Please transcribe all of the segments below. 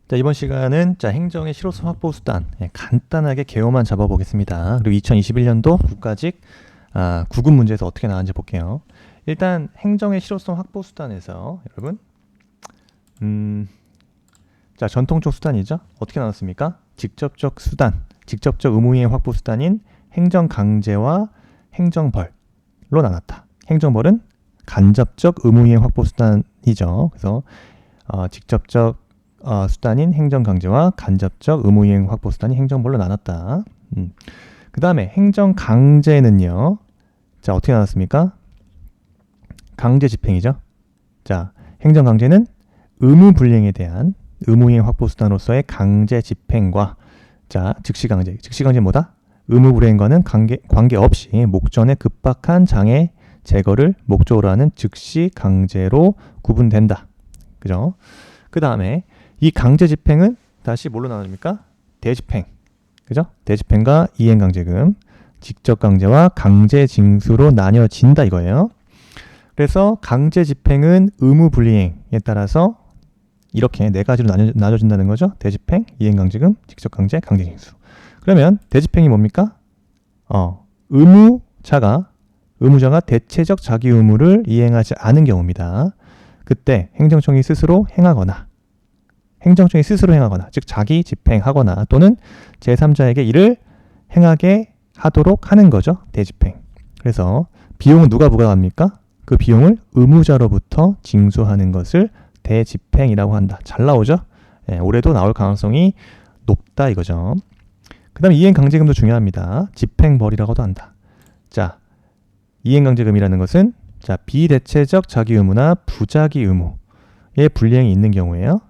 자, 이번 시간은 행정의 실효성 확보 수단 간단하게 개요만 잡아보겠습니다. 그리고 2021년도 국가직 구급 문제에서 어떻게 나왔는지 볼게요. 일단 행정의 실효성 확보 수단에서 여러분 자, 전통적 수단이죠. 어떻게 나눴습니까? 직접적 수단, 직접적 의무이행 확보 수단인 행정 강제와 행정벌로 나눴다. 행정벌은 간접적 의무이행 확보 수단이죠. 그래서 직접적 수단인 행정강제와 간접적 의무이행 확보 수단이 행정벌로 나눴다. 그 다음에 행정강제는요. 자, 어떻게 나눴습니까? 강제집행이죠. 자, 행정강제는 의무불이행에 대한 의무이행 확보 수단으로서의 강제집행과 자, 즉시강제. 즉시강제는 뭐다? 의무불이행과는 관계없이 목전에 급박한 장애 제거를 목적으로 하는 즉시강제로 구분된다. 그죠? 그 다음에 이 강제집행은 다시 뭘로 나눕니까? 대집행. 그죠? 대집행과 이행강제금, 직접강제와 강제징수로 나뉘어진다 이거예요. 그래서 강제집행은 의무불이행에 따라서 이렇게 네 가지로 나눠진다는 거죠. 대집행, 이행강제금, 직접강제, 강제징수. 그러면 대집행이 뭡니까? 의무자가 대체적 자기 의무를 이행하지 않은 경우입니다. 그때 행정청이 스스로 행하거나 즉 자기 집행하거나 또는 제3자에게 이를 행하게 하도록 하는 거죠. 대집행. 그래서 비용은 누가 부과합니까? 그 비용을 의무자로부터 징수하는 것을 대집행이라고 한다. 잘 나오죠? 올해도 나올 가능성이 높다 이거죠. 그 다음에 이행강제금도 중요합니다. 집행벌이라고도 한다. 자, 이행강제금이라는 것은 자, 비대체적 자기 의무나 부자기 의무의 불이행이 있는 경우에요.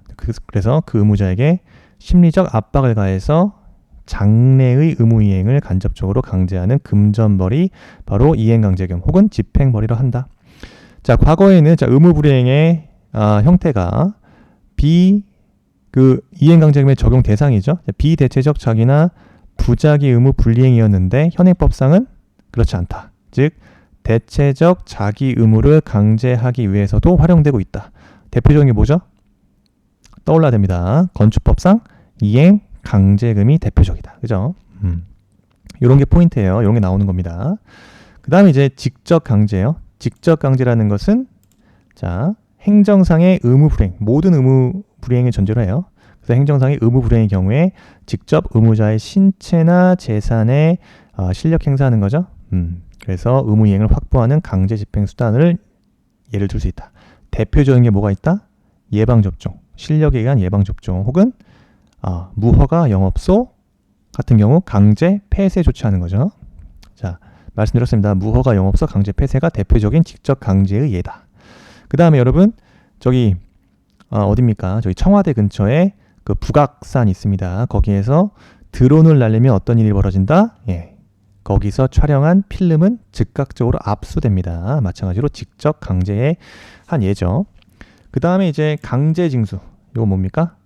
그래서 그 의무자에게 심리적 압박을 가해서 장래의 의무이행을 간접적으로 강제하는 금전벌이 바로 이행강제금 혹은 집행벌이라 한다. 자, 과거에는 의무불이행의 형태가 이행강제금의 적용 대상이죠. 비대체적 자기나 부자기 의무 불이행이었는데 현행법상은 그렇지 않다. 즉 대체적 자기 의무를 강제하기 위해서도 활용되고 있다. 대표적인 게 뭐죠? 떠올라야 됩니다. 건축법상 이행 강제금이 대표적이다. 그죠? 이런 게 포인트예요. 이런 게 나오는 겁니다. 그 다음에 이제 직접 강제요. 직접 강제라는 것은 자, 행정상의 의무 불이행, 모든 의무 불이행을 전제로 해요. 그래서 행정상의 의무 불이행의 경우에 직접 의무자의 신체나 재산에 실력 행사하는 거죠. 그래서 의무이행을 확보하는 강제집행 수단을 예를 들 수 있다. 대표적인 게 뭐가 있다? 예방접종, 실력에 의한 예방접종 혹은 무허가 영업소 같은 경우 강제 폐쇄 조치하는 거죠. 자, 말씀드렸습니다. 무허가 영업소 강제 폐쇄가 대표적인 직접 강제의 예다. 그 다음에 여러분 저기 어딥니까? 저기 청와대 근처에 그 북악산 있습니다. 거기에서 드론을 날리면 어떤 일이 벌어진다? 거기서 촬영한 필름은 즉각적으로 압수됩니다. 마찬가지로 직접 강제의 한 예죠. 그 다음에 이제 강제징수. 이거 뭡니까?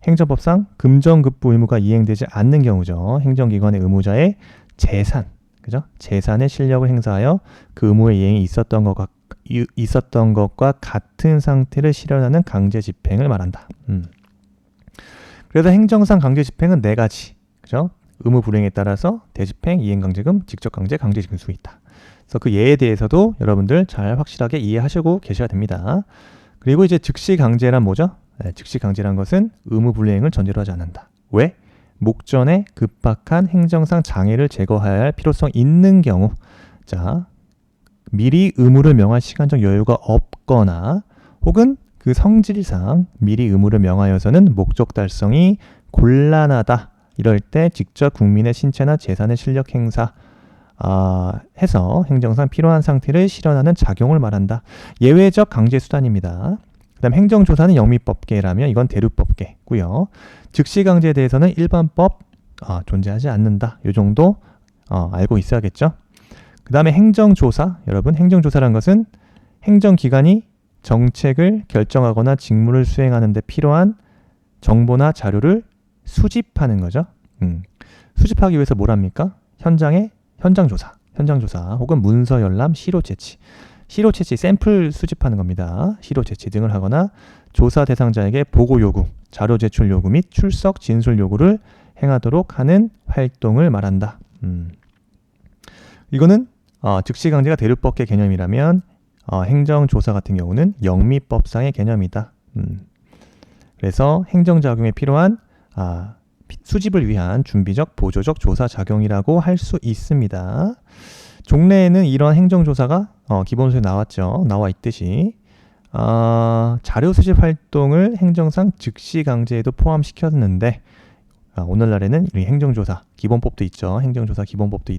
행정법상 금전급부 의무가 이행되지 않는 경우죠. 행정기관의 의무자의 재산, 그죠? 재산의 실력을 행사하여 그 의무의 이행이 있었던 것과 같은 상태를 실현하는 강제집행을 말한다. 그래서 행정상 강제집행은 네 가지, 그죠? 의무 불이행에 따라서 대집행, 이행강제금, 직접강제, 강제징수 있다. 그래서 그 예에 대해서도 여러분들 잘 확실하게 이해하시고 계셔야 됩니다. 그리고 이제 즉시강제란 뭐죠? 즉시강제란 것은 의무 불이행을 전제로 하지 않는다. 왜? 목전에 급박한 행정상 장애를 제거해야 할 필요성 있는 경우, 자, 미리 의무를 명할 시간적 여유가 없거나 혹은 그 성질상 미리 의무를 명하여서는 목적 달성이 곤란하다. 이럴 때 직접 국민의 신체나 재산의 실력 행사 해서 행정상 필요한 상태를 실현하는 작용을 말한다. 예외적 강제 수단입니다. 그 다음 행정조사는 영미법계라면 이건 대륙법계고요. 즉시강제에 대해서는 일반법 존재하지 않는다. 이 정도 알고 있어야겠죠. 그 다음에 행정조사. 여러분 행정조사란 것은 행정기관이 정책을 결정하거나 직무를 수행하는 데 필요한 정보나 자료를 수집하는 거죠. 수집하기 위해서 뭘 합니까? 현장조사 혹은 문서 열람, 시료 채취. 시로 채취, 샘플 수집하는 겁니다. 시로 채취 등을 하거나 조사 대상자에게 보고 요구, 자료 제출 요구 및 출석 진술 요구를 행하도록 하는 활동을 말한다. 이거는 즉시강제가 대륙법계 개념이라면 행정조사 같은 경우는 영미법상의 개념이다. 그래서 행정작용에 필요한 수집을 위한 준비적, 보조적 조사작용이라고 할 수 있습니다. 종래에는 이런 행정조사가 기본소에 나와 있듯이 자료 수집 활동을 행정상 즉시강제에도 포함시켰는데 오늘날에는 이 행정조사 기본법도 있죠. 행정조사 기본법도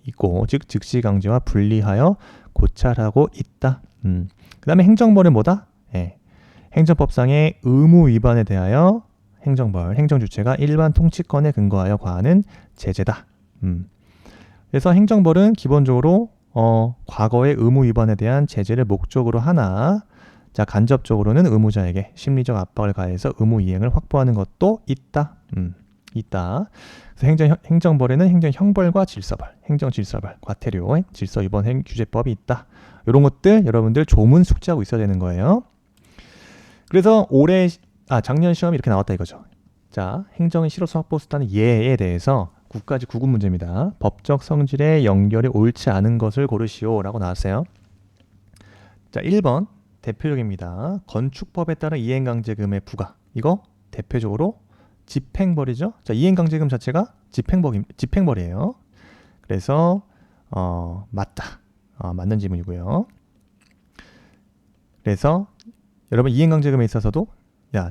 있고 즉 즉시강제와 분리하여 고찰하고 있다. 그 다음에 행정벌은 뭐다? 행정법상의 의무 위반에 대하여 행정벌, 행정주체가 일반 통치권에 근거하여 과하는 제재다. 그래서 행정벌은 기본적으로 과거의 의무 위반에 대한 제재를 목적으로 하나 간접적으로는 의무자에게 심리적 압박을 가해서 의무 이행을 확보하는 것도 있다. 그래서 행정벌에는 행정형벌과 질서벌, 행정질서벌, 과태료, 질서위반 규제법이 있다. 이런 것들 여러분들 조문 숙지하고 있어야 되는 거예요. 그래서 작년 시험이 이렇게 나왔다 이거죠. 자, 행정의 실효성 확보 수단의 예에 대해서 9가지 구급 문제입니다. 법적 성질의 연결이 옳지 않은 것을 고르시오 라고 나왔어요. 자, 1번 대표적입니다. 건축법에 따른 이행강제금의 부과. 이거 대표적으로 집행벌이죠. 자, 이행강제금 자체가 집행벌이에요. 그래서 맞다. 맞는 지문이고요. 그래서 여러분 이행강제금에 있어서도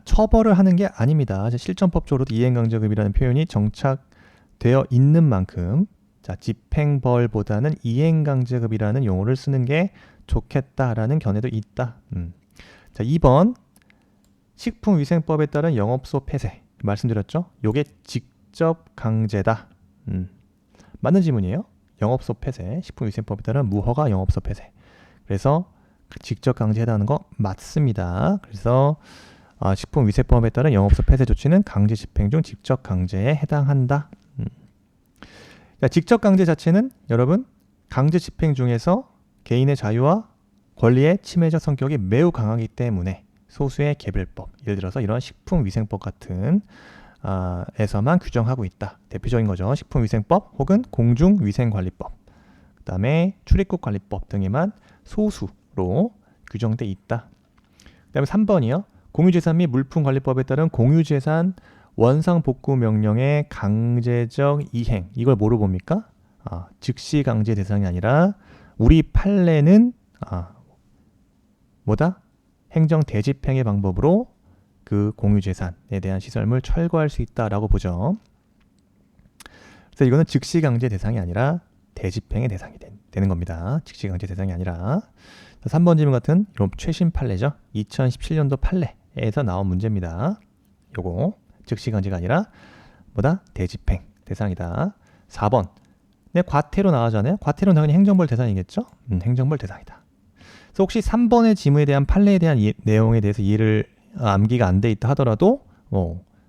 처벌을 하는 게 아닙니다. 실전법적으로도 이행강제금이라는 표현이 정착되어 있는 만큼 집행벌보다는 이행강제금이라는 용어를 쓰는 게 좋겠다라는 견해도 있다. 자, 2번 식품위생법에 따른 영업소 폐쇄 말씀드렸죠? 요게 직접 강제다. 맞는 지문이에요. 영업소 폐쇄, 식품위생법에 따른 무허가 영업소 폐쇄. 그래서 직접 강제하다는 거 맞습니다. 그래서 식품위생법에 따른 영업소 폐쇄 조치는 강제 집행 중 직접 강제에 해당한다. 직접 강제 자체는 여러분 강제 집행 중에서 개인의 자유와 권리의 침해적 성격이 매우 강하기 때문에 소수의 개별법, 예를 들어서 이런 식품위생법 같은 에서만 규정하고 있다. 대표적인 거죠. 식품위생법 혹은 공중위생관리법, 그 다음에 출입국관리법 등에만 소수로 규정돼 있다. 그 다음에 3번이요. 공유재산 및 물품관리법에 따른 공유재산 원상복구 명령의 강제적 이행. 이걸 뭐로 봅니까? 즉시 강제 대상이 아니라 우리 판례는 뭐다? 행정 대집행의 방법으로 그 공유재산에 대한 시설물 철거할 수 있다라고 보죠. 그래서 이거는 즉시 강제 대상이 아니라 대집행의 대상이 되는 겁니다. 즉시 강제 대상이 아니라. 3번 질문 같은 이런 최신 판례죠. 2017년도 판례에서 나온 문제입니다. 요거 즉시 강제가 아니라 뭐다? 대집행 대상이다. 4번. 과태료 나오잖아요. 과태료는 당연히 행정벌 대상이겠죠? 행정벌 대상이다. 그래서 혹시 3번의 지문에 대한 판례에 대한 내용에 대해서 이해를 암기가 안 돼 있다 하더라도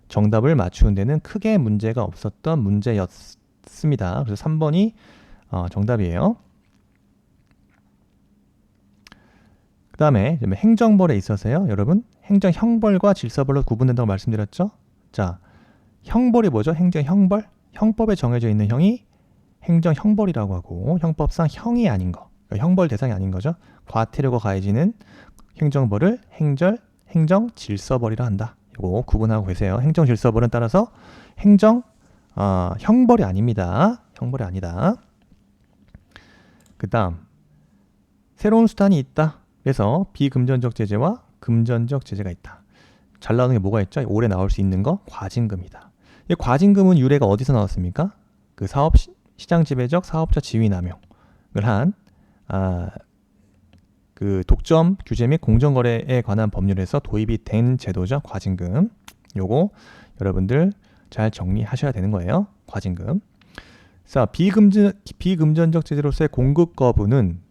정답을 맞추는 데는 크게 문제가 없었던 문제였습니다. 그래서 3번이 정답이에요. 그 다음에 행정벌에 있어서요. 여러분 행정형벌과 질서벌로 구분된다고 말씀드렸죠. 자, 형벌이 뭐죠? 행정형벌? 형법에 정해져 있는 형이 행정형벌이라고 하고 형법상 형이 아닌 거, 그러니까 형벌 대상이 아닌 거죠. 과태료가 가해지는 행정벌을 행정질서벌이라 한다. 이거 구분하고 계세요. 행정질서벌은 따라서 형벌이 아닙니다. 형벌이 아니다. 그 다음 새로운 수단이 있다. 그래서 비금전적 제재와 금전적 제재가 있다. 잘 나오는 게 뭐가 있죠? 올해 나올 수 있는 거 과징금이다. 이 과징금은 유래가 어디서 나왔습니까? 그 시장 지배적 사업자 지위 남용을 한 그 독점 규제 및 공정거래에 관한 법률에서 도입이 된 제도죠. 과징금. 요거 여러분들 잘 정리하셔야 되는 거예요. 과징금. 자, 비금전적 제재로서의 공급 거부는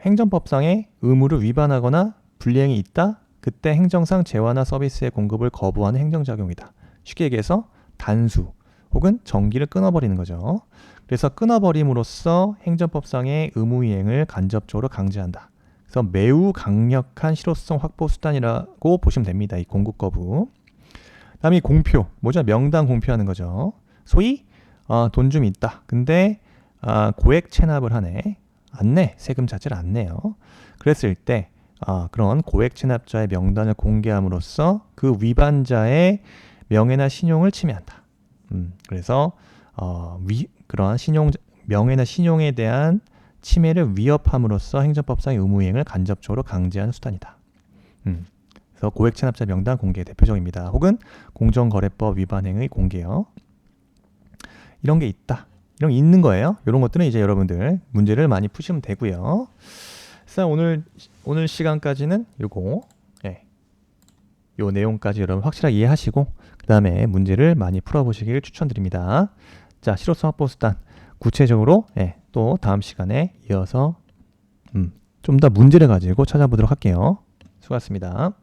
행정법상의 의무를 위반하거나 불이행이 있다. 그때 행정상 재화나 서비스의 공급을 거부하는 행정작용이다. 쉽게 얘기해서 단수 혹은 정기를 끊어버리는 거죠. 그래서 끊어버림으로써 행정법상의 의무이행을 간접적으로 강제한다. 그래서 매우 강력한 실효성 확보 수단이라고 보시면 됩니다. 이 공급 거부. 다음이 공표. 뭐죠? 명단 공표하는 거죠. 소위 돈 좀 있다. 근데 고액 체납을 하네. 안 내. 세금 자체를 안 내요. 그랬을 때 그런 고액 체납자의 명단을 공개함으로써 그 위반자의 명예나 신용을 침해한다. 그래서 그러한 명예나 신용에 대한 침해를 위협함으로써 행정법상의 의무이행을 간접적으로 강제하는 수단이다. 그래서 고액 체납자 명단 공개 대표적입니다. 혹은 공정거래법 위반 행위 공개요. 이런 게 있다. 이런 게 있는 거예요. 이런 것들은 이제 여러분들 문제를 많이 푸시면 되고요. 그래서 오늘 시간까지는 요 내용까지 여러분 확실하게 이해하시고 그 다음에 문제를 많이 풀어보시길 추천드립니다. 자, 실효성 확보 수단 구체적으로 또 다음 시간에 이어서 좀 더 문제를 가지고 찾아보도록 할게요. 수고하셨습니다.